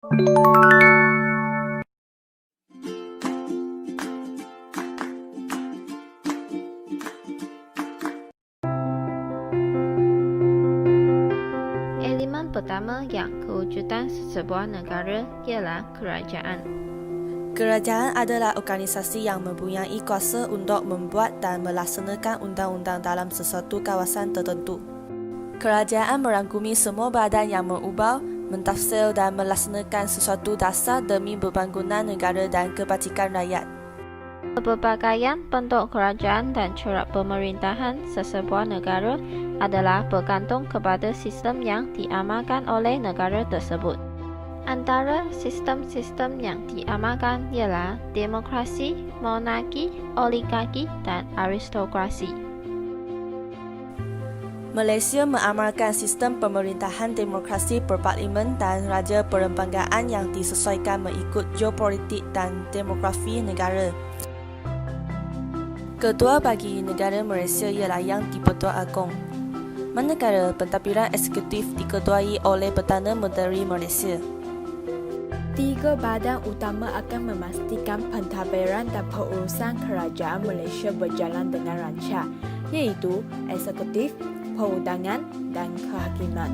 Elemen pertama yang kewujudan sebuah negara ialah kerajaan. Kerajaan adalah organisasi yang mempunyai kuasa untuk membuat dan melaksanakan undang-undang dalam sesuatu kawasan tertentu. Kerajaan merangkumi semua badan yang mengubah, mentafsir dan melaksanakan sesuatu dasar demi pembangunan negara dan kebajikan rakyat. Pelbagaian bentuk kerajaan dan cara pemerintahan sesebuah negara adalah bergantung kepada sistem yang diamalkan oleh negara tersebut. Antara sistem-sistem yang diamalkan ialah demokrasi, monarki, oligarki dan aristokrasi. Malaysia mengamalkan sistem pemerintahan demokrasi berparlimen dan raja perlembagaan yang disesuaikan mengikut geopolitik dan demografi negara. Ketua bagi negara Malaysia ialah Yang di-Pertua Agong. Manakala pentadbiran eksekutif diketuai oleh Perdana Menteri Malaysia. Tiga badan utama akan memastikan pentadbiran dan pengurusan kerajaan Malaysia berjalan dengan lancar, iaitu eksekutif, perundangan dan kehakiman.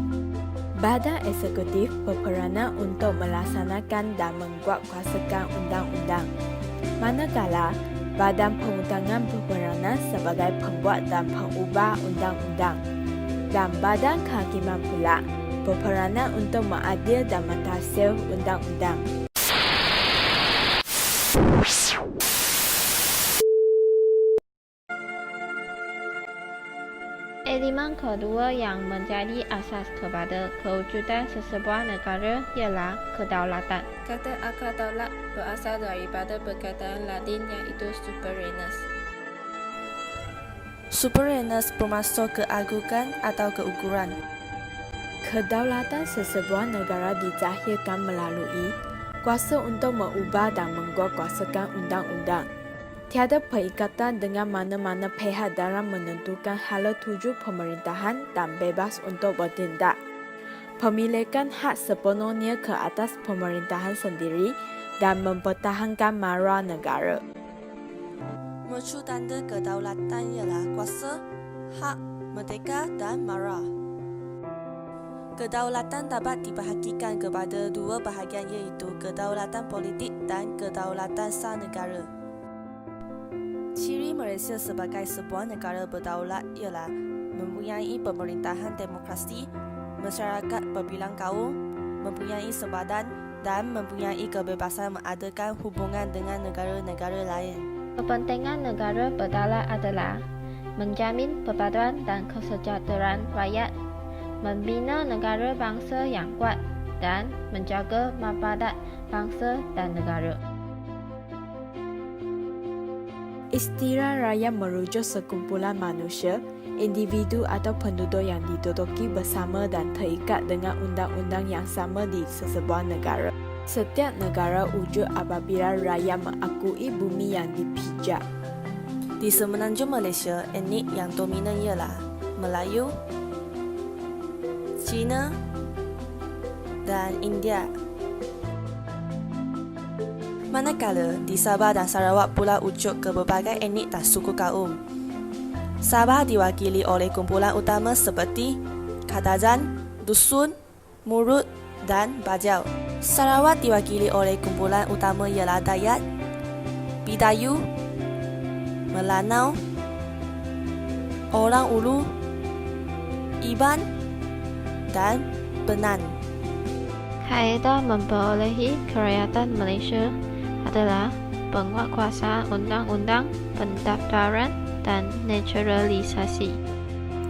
Badan eksekutif berperanan untuk melaksanakan dan menguatkuasakan undang-undang, manakala badan perundangan berperanan sebagai pembuat dan pengubah undang-undang, dan badan kehakiman pula berperanan untuk mengadil dan mentafsir undang-undang. Elemen kedua yang menjadi asas kepada kewujudan sesebuah negara ialah kedaulatan. Kata akar daulat berasal daripada perkataan Latin iaitu suverenus. Suverenus bermaksud keagungan atau keukuran. Kedaulatan sesebuah negara dizahirkan melalui kuasa untuk mengubah dan menguatkuasakan undang-undang. Tiada perikatan dengan mana-mana pihak dalam menentukan hala tuju pemerintahan dan bebas untuk bertindak. Pemilikan hak sepenuhnya ke atas pemerintahan sendiri dan mempertahankan maruah negara. Mercu tanda kedaulatan ialah kuasa, hak, merdeka dan maruah. Kedaulatan dapat dibahagikan kepada dua bahagian iaitu kedaulatan politik dan kedaulatan sah negara. Ciri Malaysia sebagai sebuah negara berdaulat ialah mempunyai pemerintahan demokrasi, masyarakat berbilang kaum, mempunyai sebadan dan mempunyai kebebasan mengadakan hubungan dengan negara-negara lain. Kepentingan negara berdaulat adalah menjamin perpaduan dan kesejahteraan rakyat, membina negara bangsa yang kuat dan menjaga martabat bangsa dan negara. Istilah rakyat merujuk sekumpulan manusia, individu atau penduduk yang diduduki bersama dan terikat dengan undang-undang yang sama di sesebuah negara. Setiap negara wujud apabila rakyat mengakui bumi yang dipijak. Di semenanjung Malaysia, etnik yang dominan ialah Melayu, Cina dan India. Manakala di Sabah dan Sarawak pula wujud ke berbagai etnik dan suku kaum. Sabah diwakili oleh kumpulan utama seperti Kadazan, Dusun, Murut dan Bajau. Sarawak diwakili oleh kumpulan utama ialah Dayak, Bidayu, Melanau, Orang Ulu, Iban dan Benan. Kaedah memperolehi kerajaan Malaysia adalah penguatkuasaan undang-undang, pendaftaran dan naturalisasi.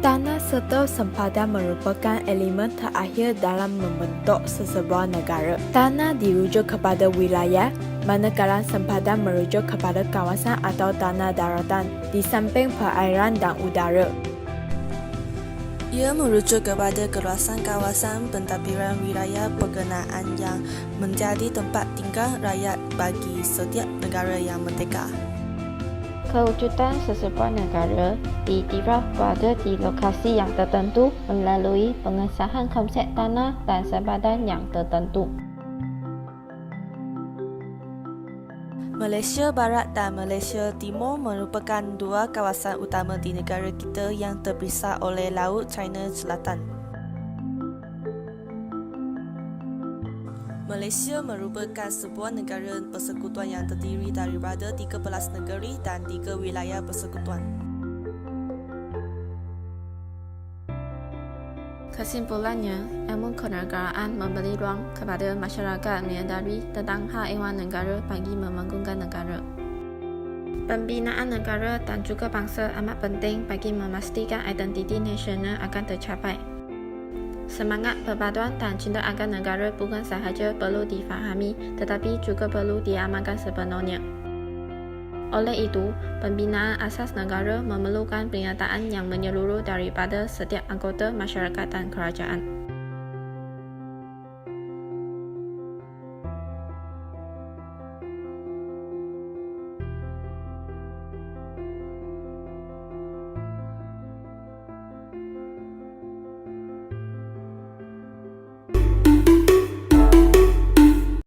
Tanah serta sempadan merupakan elemen terakhir dalam membentuk sesebuah negara. Tanah dirujuk kepada wilayah, manakala sempadan merujuk kepada kawasan atau tanah daratan di samping perairan dan udara. Ia merujuk kepada keluasan kawasan pentadbiran wilayah berkenaan yang menjadi tempat tinggal rakyat bagi setiap negara yang merdeka. Kewujudan sesebuah negara diiktiraf berada di lokasi yang tertentu melalui pengesahan konsep tanah dan sempadan yang tertentu. Malaysia Barat dan Malaysia Timur merupakan dua kawasan utama di negara kita yang terpisah oleh Laut China Selatan. Malaysia merupakan sebuah negara persekutuan yang terdiri daripada 13 negeri dan 3 wilayah persekutuan. Kesimpulannya, ilmu kenegaraan memberi ruang kepada masyarakat menyadari tentang hak ehwal negara bagi membangunkan negara. Pembinaan negara dan juga bangsa amat penting bagi memastikan identiti nasional akan tercapai. Semangat perpaduan dan cinta akan negara bukan sahaja perlu difahami tetapi juga perlu diamalkan sepenuhnya. Oleh itu, pembinaan asas negara memerlukan pernyataan yang menyeluruh daripada setiap anggota masyarakat dan kerajaan.